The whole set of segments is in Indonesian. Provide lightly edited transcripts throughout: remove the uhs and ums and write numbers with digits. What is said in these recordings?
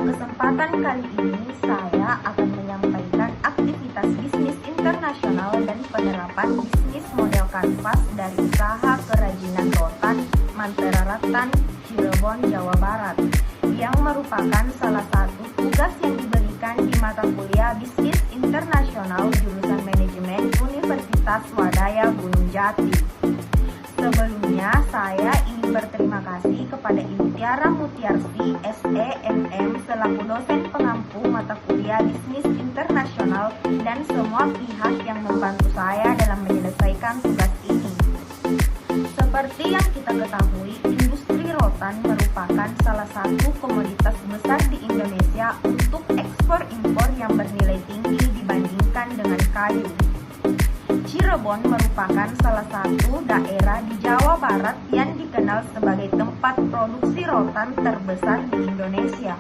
kesempatan kali ini saya akan menyampaikan aktivitas bisnis internasional dan penerapan bisnis model kanvas dari usaha kerajinan rotan Mantera Rattan, Cirebon, Jawa Barat, yang merupakan salah satu tugas yang diberikan di mata kuliah Bisnis Internasional jurusan Manajemen Universitas Wadaya Gunung Jati. Sebelumnya, saya ingin berterima kasih kepada Ibu Tiara Mutiarsi, SEMM, selaku dosen pengampu mata kuliah Bisnis Internasional dan semua pihak yang membantu saya dalam menyelesaikan tugas ini. Seperti yang kita ketahui, industri rotan merupakan salah satu komoditas besar di Indonesia untuk ekspor-impor yang bernilai tinggi dibandingkan dengan kayu. Cirebon merupakan salah satu daerah di Jawa Barat yang dikenal sebagai tempat produksi rotan terbesar di Indonesia.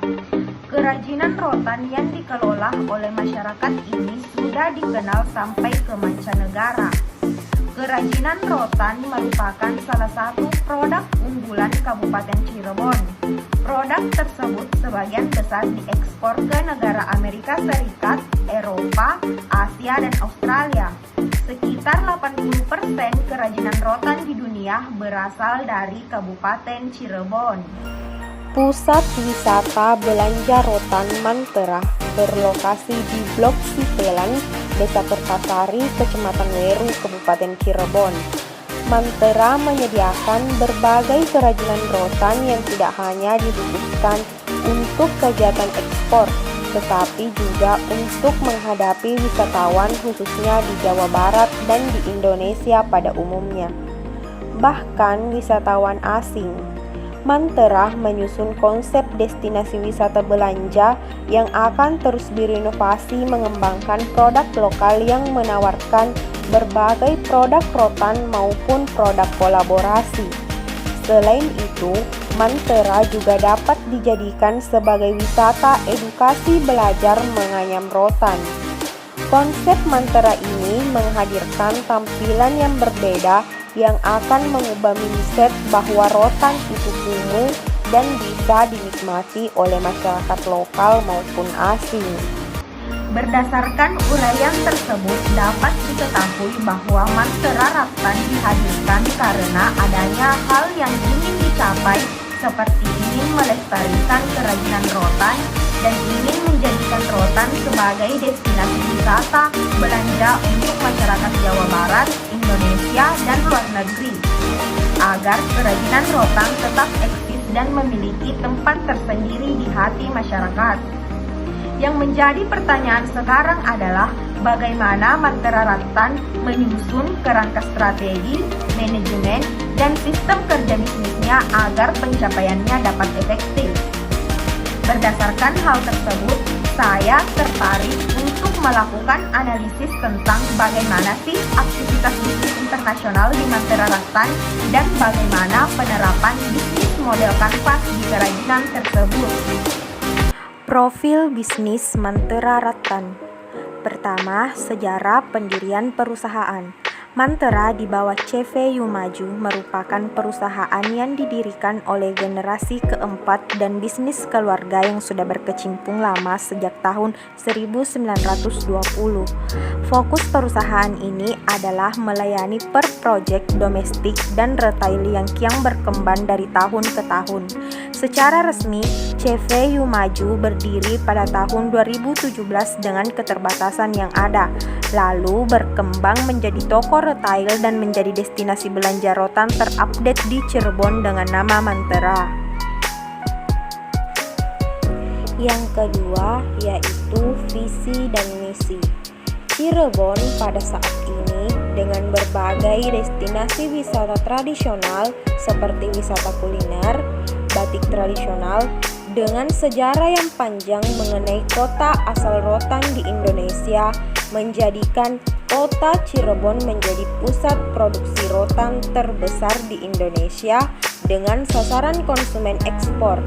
Kerajinan rotan yang dikelola oleh masyarakat ini sudah dikenal sampai ke mancanegara. Kerajinan rotan merupakan salah satu produk unggulan Kabupaten Cirebon. Produk tersebut sebagian besar diekspor ke negara Amerika Serikat, Eropa, Asia, dan Australia. Sekitar 80% kerajinan rotan di dunia berasal dari Kabupaten Cirebon. Pusat wisata belanja rotan Mantera berlokasi di Blok Sipelan, Desa Kertasari, Kecamatan Weru, Kabupaten Cirebon. Mantera menyediakan berbagai kerajinan rotan yang tidak hanya dibutuhkan untuk kegiatan ekspor, tetapi juga untuk menghadapi wisatawan khususnya di Jawa Barat dan di Indonesia pada umumnya. Bahkan wisatawan asing. Mantera menyusun konsep destinasi wisata belanja yang akan terus berinovasi mengembangkan produk lokal yang menawarkan berbagai produk rotan maupun produk kolaborasi. Selain itu, Mantera juga dapat dijadikan sebagai wisata edukasi belajar menganyam rotan. Konsep Mantera ini menghadirkan tampilan yang berbeda yang akan mengubah mindset bahwa rotan itu kumuh dan bisa dinikmati oleh masyarakat lokal maupun asing. Berdasarkan uraian tersebut, dapat diketahui bahwa Mantera Rattan dihadirkan karena adanya hal yang ingin dicapai, seperti ingin melestarikan kerajinan rotan dan ingin menjadikan rotan sebagai destinasi wisata belanja untuk masyarakat Jawa Barat, Indonesia, dan luar negeri, agar kerajinan rotan tetap eksis dan memiliki tempat tersendiri di hati masyarakat. Yang menjadi pertanyaan sekarang adalah bagaimana Mantera Rattan menyusun kerangka strategi, manajemen, dan sistem kerja bisnisnya agar pencapaiannya dapat efektif. Berdasarkan hal tersebut, saya tertarik untuk melakukan analisis tentang bagaimana sih aktivitas bisnis internasional di Mantera Rattan dan bagaimana penerapan bisnis model kanvas di kerajinan tersebut. Profil bisnis Mantera Rattan. Pertama, sejarah pendirian perusahaan. Mantera di bawah CV Yumaju merupakan perusahaan yang didirikan oleh generasi keempat dan bisnis keluarga yang sudah berkecimpung lama sejak tahun 1920. Fokus perusahaan ini adalah melayani per project domestik dan retail yang kian berkembang dari tahun ke tahun. Secara resmi, CV Yumaju berdiri pada tahun 2017 dengan keterbatasan yang ada, lalu berkembang menjadi toko retail dan menjadi destinasi belanja rotan terupdate di Cirebon dengan nama Mantera. Yang kedua yaitu visi dan misi. Cirebon pada saat ini dengan berbagai destinasi wisata tradisional seperti wisata kuliner, batik tradisional, dengan sejarah yang panjang mengenai kota asal rotan di Indonesia, menjadikan kota Cirebon menjadi pusat produksi rotan terbesar di Indonesia dengan sasaran konsumen ekspor.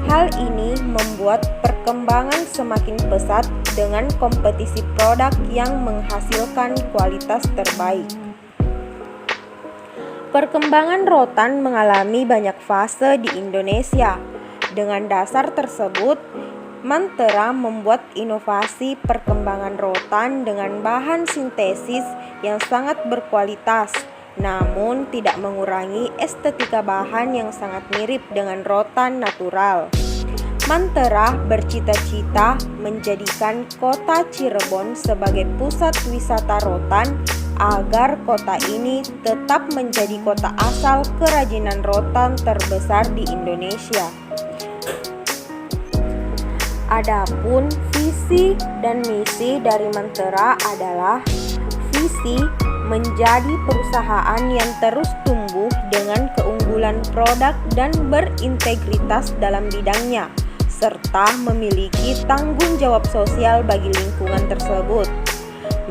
Hal ini membuat perkembangan semakin pesat dengan kompetisi produk yang menghasilkan kualitas terbaik. Perkembangan rotan mengalami banyak fase di Indonesia. Dengan dasar tersebut, Mantera membuat inovasi perkembangan rotan dengan bahan sintesis yang sangat berkualitas, namun tidak mengurangi estetika bahan yang sangat mirip dengan rotan natural. Mantera bercita-cita menjadikan kota Cirebon sebagai pusat wisata rotan agar kota ini tetap menjadi kota asal kerajinan rotan terbesar di Indonesia. Adapun visi dan misi dari Mantera adalah visi menjadi perusahaan yang terus tumbuh dengan keunggulan produk dan berintegritas dalam bidangnya, serta memiliki tanggung jawab sosial bagi lingkungan tersebut.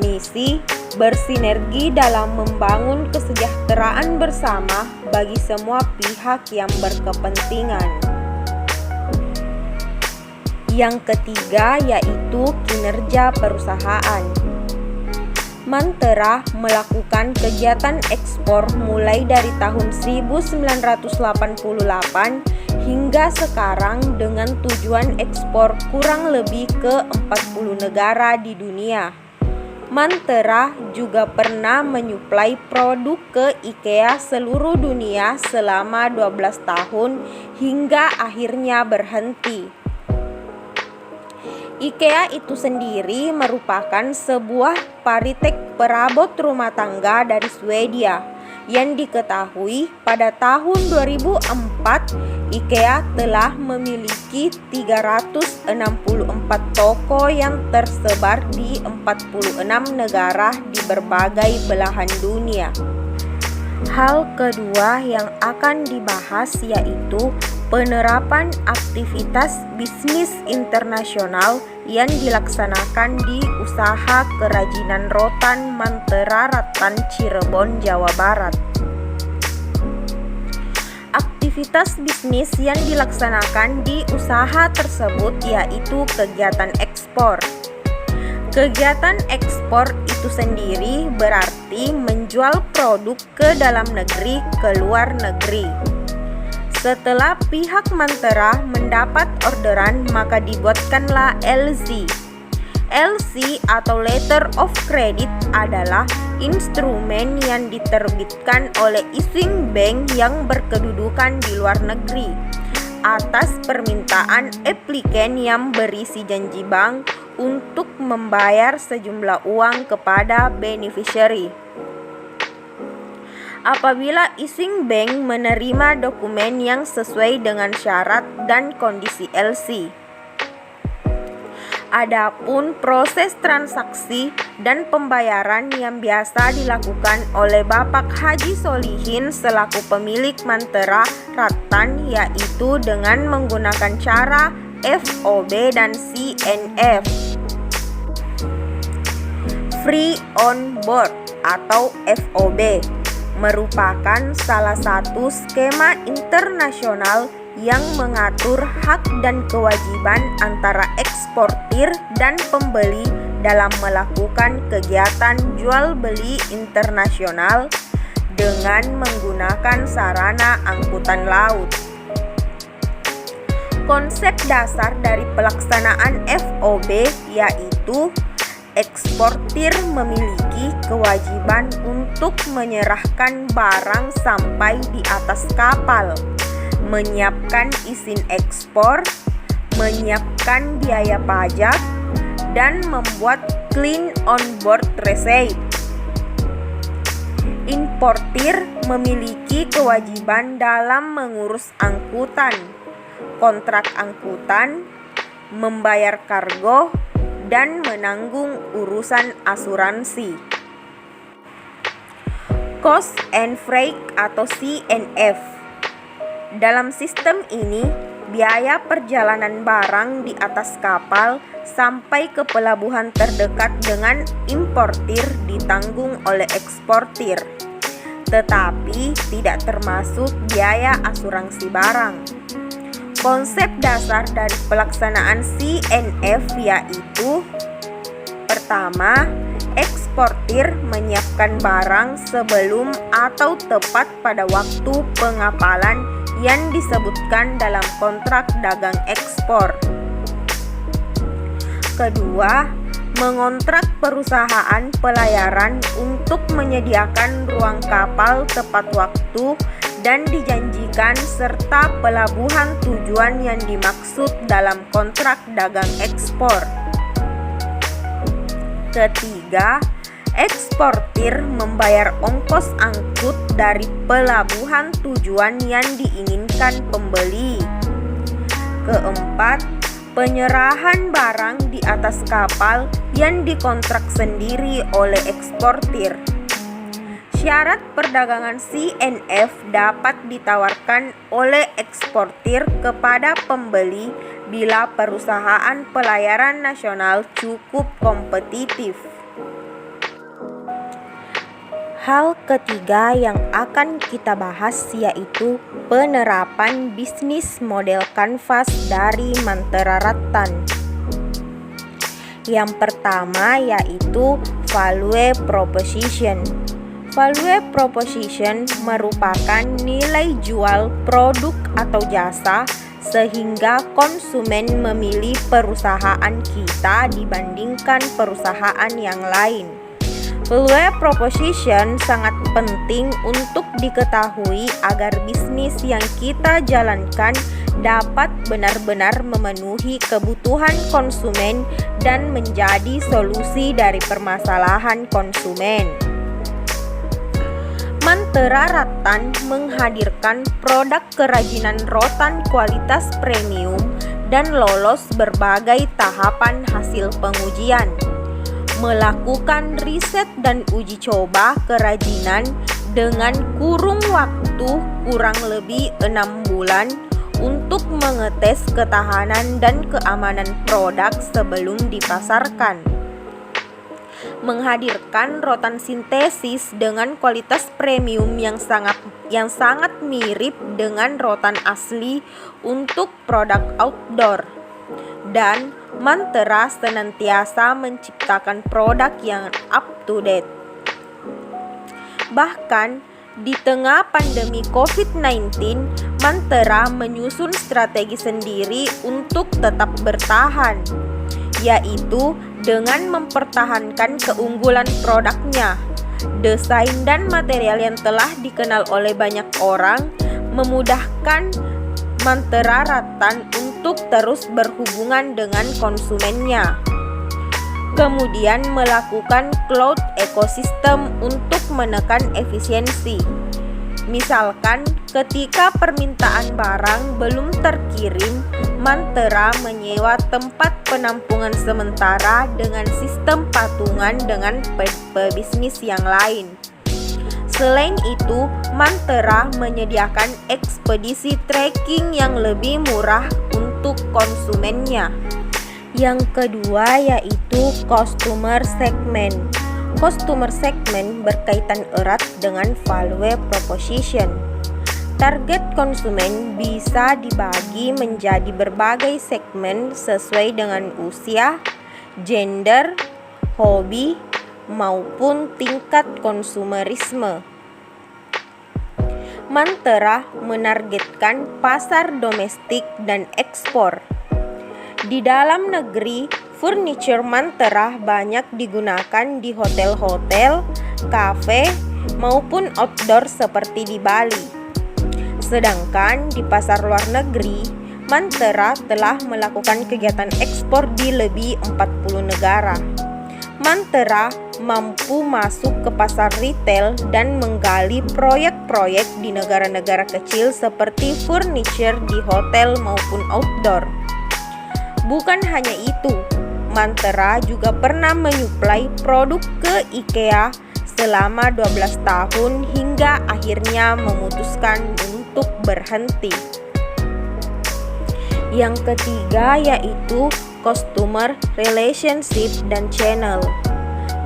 Misi bersinergi dalam membangun kesejahteraan bersama bagi semua pihak yang berkepentingan. Yang ketiga yaitu kinerja perusahaan. Mantera melakukan kegiatan ekspor mulai dari tahun 1988 hingga sekarang dengan tujuan ekspor kurang lebih ke 40 negara di dunia. Mantera juga pernah menyuplai produk ke IKEA seluruh dunia selama 12 tahun hingga akhirnya berhenti. IKEA itu sendiri merupakan sebuah paritek perabot rumah tangga dari Swedia yang diketahui pada tahun 2004 IKEA telah memiliki 364 toko yang tersebar di 46 negara di berbagai belahan dunia. Hal kedua yang akan dibahas yaitu penerapan aktivitas bisnis internasional yang dilaksanakan di usaha kerajinan rotan Mantera Ratan Cirebon, Jawa Barat. Aktivitas bisnis yang dilaksanakan di usaha tersebut yaitu kegiatan ekspor. Kegiatan ekspor itu sendiri berarti menjual produk ke dalam negeri ke luar negeri. Setelah pihak Mantera mendapat orderan, maka dibuatkanlah LC. LC atau Letter of Credit adalah instrumen yang diterbitkan oleh Issuing Bank yang berkedudukan di luar negeri atas permintaan aplikan yang berisi janji bank untuk membayar sejumlah uang kepada beneficiary. Apabila Issuing Bank menerima dokumen yang sesuai dengan syarat dan kondisi LC. Adapun proses transaksi dan pembayaran yang biasa dilakukan oleh Bapak Haji Solihin selaku pemilik Mantera Ratan yaitu dengan menggunakan cara FOB dan CNF. Free on board atau FOB merupakan salah satu skema internasional yang mengatur hak dan kewajiban antara eksportir dan pembeli dalam melakukan kegiatan jual beli internasional dengan menggunakan sarana angkutan laut. Konsep dasar dari pelaksanaan FOB yaitu eksportir memiliki kewajiban untuk menyerahkan barang sampai di atas kapal, menyiapkan izin ekspor, menyiapkan biaya pajak, dan membuat clean on board receipt. Importir memiliki kewajiban dalam mengurus angkutan, kontrak angkutan, membayar kargo, dan menanggung urusan asuransi. Cost and Freight atau CNF. Dalam sistem ini, biaya perjalanan barang di atas kapal sampai ke pelabuhan terdekat dengan importir ditanggung oleh eksportir, tetapi tidak termasuk biaya asuransi barang. Konsep dasar dari pelaksanaan CNF yaitu: pertama, eksportir menyiapkan barang sebelum atau tepat pada waktu pengapalan yang disebutkan dalam kontrak dagang ekspor. kedua, mengontrak perusahaan pelayaran untuk menyediakan ruang kapal tepat waktu dan dijanjikan serta pelabuhan tujuan yang dimaksud dalam kontrak dagang ekspor. Ketiga, eksportir membayar ongkos angkut dari pelabuhan tujuan yang diinginkan pembeli. Keempat, penyerahan barang di atas kapal yang dikontrak sendiri oleh eksportir. Syarat perdagangan CNF dapat ditawarkan oleh eksportir kepada pembeli bila perusahaan pelayaran nasional cukup kompetitif. Hal ketiga yang akan kita bahas yaitu penerapan bisnis model kanvas dari Mantra Rattan. Yang pertama yaitu value proposition. Value proposition merupakan nilai jual produk atau jasa sehingga konsumen memilih perusahaan kita dibandingkan perusahaan yang lain. Value proposition sangat penting untuk diketahui agar bisnis yang kita jalankan dapat benar-benar memenuhi kebutuhan konsumen dan menjadi solusi dari permasalahan konsumen. Mantra Rattan menghadirkan produk kerajinan rotan kualitas premium dan lolos berbagai tahapan hasil pengujian. Melakukan riset dan uji coba kerajinan dengan kurun waktu kurang lebih 6 bulan untuk mengetes ketahanan dan keamanan produk sebelum dipasarkan. Menghadirkan rotan sintesis dengan kualitas premium yang sangat mirip dengan rotan asli untuk produk outdoor. Dan Mantra senantiasa menciptakan produk yang up to date. Bahkan di tengah pandemi COVID-19, Mantra menyusun strategi sendiri untuk tetap bertahan, yaitu dengan mempertahankan keunggulan produknya. Desain dan material yang telah dikenal oleh banyak orang memudahkan Mantra Rattan untuk terus berhubungan dengan konsumennya. Kemudian melakukan cloud ecosystem untuk menekan efisiensi. Misalkan ketika permintaan barang belum terkirim, Mantra menyewa tempat penampungan sementara dengan sistem patungan dengan pebisnis yang lain. Selain itu, Mantra menyediakan ekspedisi tracking yang lebih murah untuk konsumennya. Yang kedua yaitu customer segment. Customer segment berkaitan erat dengan value proposition. Target konsumen bisa dibagi menjadi berbagai segmen sesuai dengan usia, gender, hobi, maupun tingkat konsumerisme. Mantra menargetkan pasar domestik dan ekspor. Di dalam negeri, furniture Mantra banyak digunakan di hotel-hotel, kafe, maupun outdoor seperti di Bali. Sedangkan di pasar luar negeri, Mantra telah melakukan kegiatan ekspor di lebih 40 negara. Mantra mampu masuk ke pasar retail dan menggali proyek-proyek di negara-negara kecil seperti furniture di hotel maupun outdoor. Bukan hanya itu, Mantra juga pernah menyuplai produk ke IKEA selama 12 tahun hingga akhirnya memutuskan untuk berhenti. Yang ketiga yaitu customer relationship dan channel.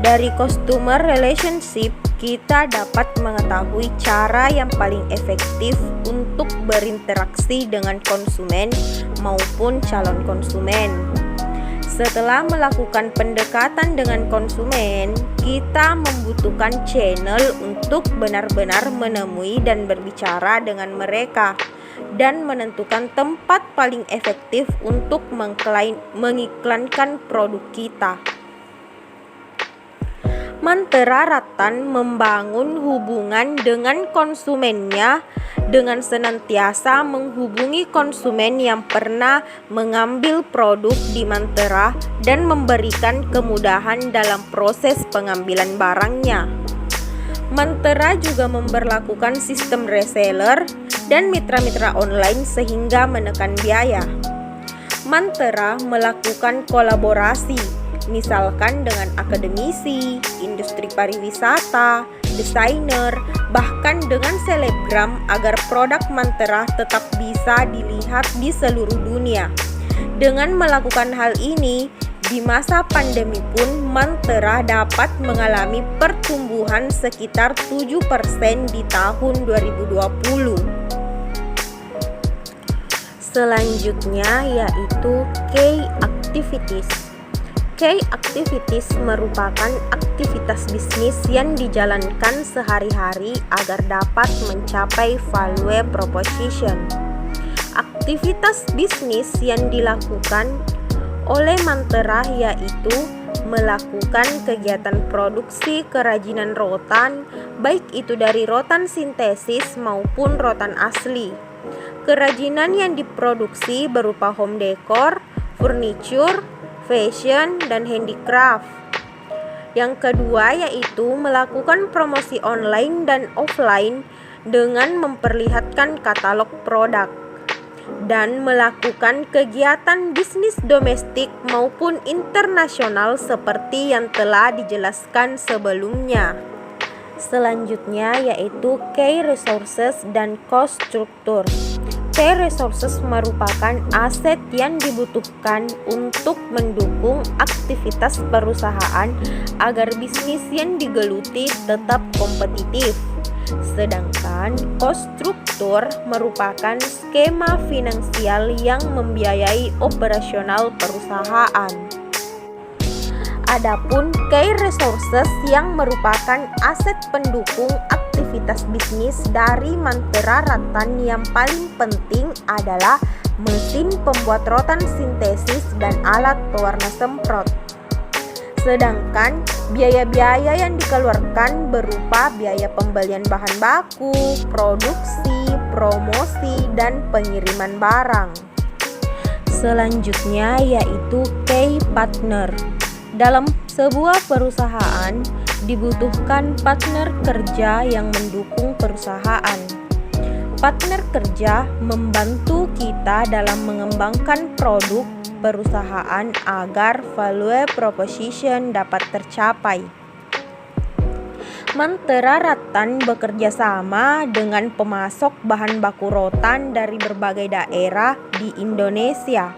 Dari customer relationship, kita dapat mengetahui cara yang paling efektif untuk berinteraksi dengan konsumen maupun calon konsumen. Setelah melakukan pendekatan dengan konsumen, kita membutuhkan channel untuk benar-benar menemui dan berbicara dengan mereka. dan menentukan tempat paling efektif untuk mengiklankan produk kita. Mantra Rattan membangun hubungan dengan konsumennya dengan senantiasa menghubungi konsumen yang pernah mengambil produk di Mantra dan memberikan kemudahan dalam proses pengambilan barangnya. Mantra juga memberlakukan sistem reseller dan mitra-mitra online sehingga menekan biaya. Mantra melakukan kolaborasi, misalkan dengan akademisi, industri pariwisata, desainer, bahkan dengan selebgram agar produk Mantra tetap bisa dilihat di seluruh dunia. Dengan melakukan hal ini, di masa pandemi pun Mantra dapat mengalami pertumbuhan sekitar 7% di tahun 2020. Selanjutnya yaitu key activities. Key activities merupakan aktivitas bisnis yang dijalankan sehari-hari agar dapat mencapai value proposition. Aktivitas bisnis yang dilakukan oleh Mantra yaitu melakukan kegiatan produksi kerajinan rotan, baik itu dari rotan sintesis maupun rotan asli. Kerajinan yang diproduksi berupa home decor, furniture, fashion, dan handicraft. Yang kedua yaitu melakukan promosi online dan offline dengan memperlihatkan katalog produk dan melakukan kegiatan bisnis domestik maupun internasional seperti yang telah dijelaskan sebelumnya. Selanjutnya yaitu key resources dan cost structure. Key resources merupakan aset yang dibutuhkan untuk mendukung aktivitas perusahaan agar bisnis yang digeluti tetap kompetitif. Sedangkan cost structure merupakan skema finansial yang membiayai operasional perusahaan. Adapun key resources yang merupakan aset pendukung aktivitas bisnis dari Mantra Rattan yang paling penting adalah mesin pembuat rotan sintesis dan alat pewarna semprot. Sedangkan biaya-biaya yang dikeluarkan berupa biaya pembelian bahan baku, produksi, promosi, dan pengiriman barang. Selanjutnya yaitu key partner. Dalam sebuah perusahaan dibutuhkan partner kerja yang mendukung perusahaan. Partner kerja membantu kita dalam mengembangkan produk perusahaan agar value proposition dapat tercapai. Mantra Rattan bekerja sama dengan pemasok bahan baku rotan dari berbagai daerah di Indonesia,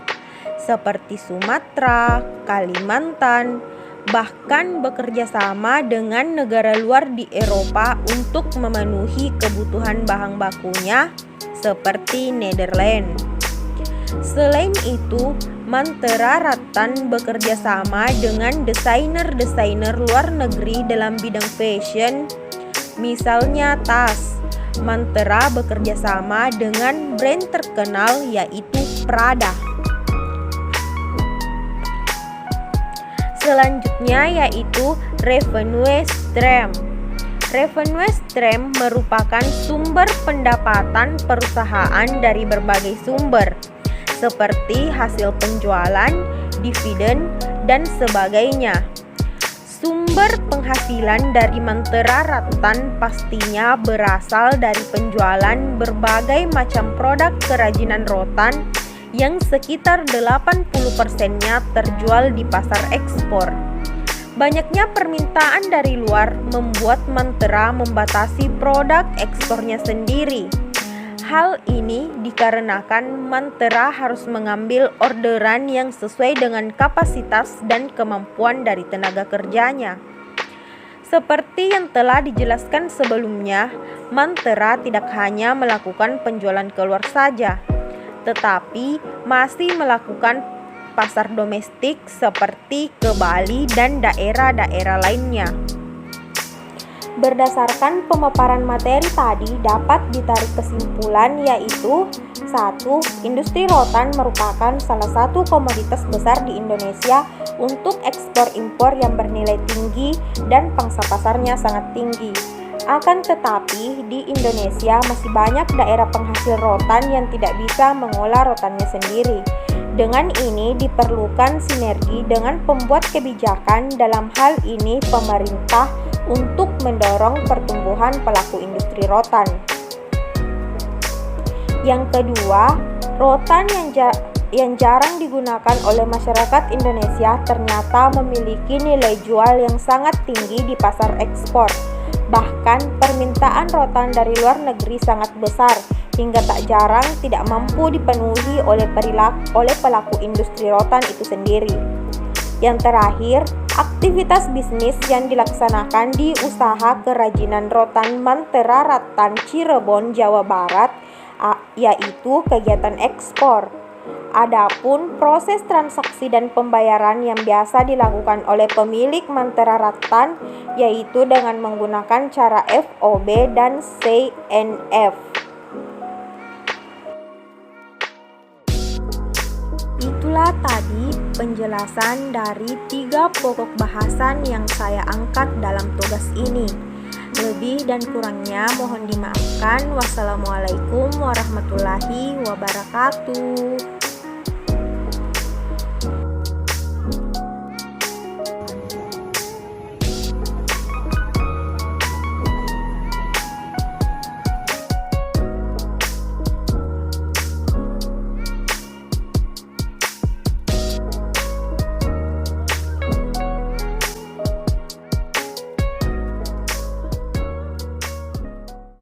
seperti Sumatera, Kalimantan, bahkan bekerja sama dengan negara luar di Eropa untuk memenuhi kebutuhan bahan bakunya, seperti Netherlands. Selain itu, Mantra Rattan bekerja sama dengan desainer-desainer luar negeri dalam bidang fashion, misalnya tas. Mantra bekerja sama dengan brand terkenal yaitu Prada. Selanjutnya yaitu revenue stream. Revenue stream merupakan sumber pendapatan perusahaan dari berbagai sumber, seperti hasil penjualan, dividen, dan sebagainya. Sumber penghasilan dari Mantra Rattan pastinya berasal dari penjualan berbagai macam produk kerajinan rotan yang sekitar 80%-nya terjual di pasar ekspor. Banyaknya permintaan dari luar membuat Mantra membatasi produk ekspornya sendiri. Hal ini dikarenakan Mantra harus mengambil orderan yang sesuai dengan kapasitas dan kemampuan dari tenaga kerjanya. Seperti yang telah dijelaskan sebelumnya, Mantra tidak hanya melakukan penjualan keluar saja, tetapi masih melakukan pasar domestik seperti ke Bali dan daerah-daerah lainnya. Berdasarkan pemaparan materi tadi dapat ditarik kesimpulan yaitu 1. Industri rotan merupakan salah satu komoditas besar di Indonesia untuk ekspor impor yang bernilai tinggi dan pangsa pasarnya sangat tinggi. Akan tetapi di Indonesia masih banyak daerah penghasil rotan yang tidak bisa mengolah rotannya sendiri. Dengan ini diperlukan sinergi dengan pembuat kebijakan, dalam hal ini pemerintah, untuk mendorong pertumbuhan pelaku industri rotan. Yang kedua, rotan yang jarang digunakan oleh masyarakat Indonesia ternyata memiliki nilai jual yang sangat tinggi di pasar ekspor. Bahkan permintaan rotan dari luar negeri sangat besar, hingga tak jarang tidak mampu dipenuhi oleh pelaku industri rotan itu sendiri. Yang terakhir, aktivitas bisnis yang dilaksanakan di usaha kerajinan rotan Mantera Ratan Cirebon, Jawa Barat, yaitu kegiatan ekspor. Adapun proses transaksi dan pembayaran yang biasa dilakukan oleh pemilik Mantera Ratan yaitu dengan menggunakan cara FOB dan CNF. Itulah tadi penjelasan dari 3 pokok bahasan yang saya angkat dalam tugas ini. Lebih dan kurangnya mohon dimaafkan. Wassalamualaikum warahmatullahi wabarakatuh.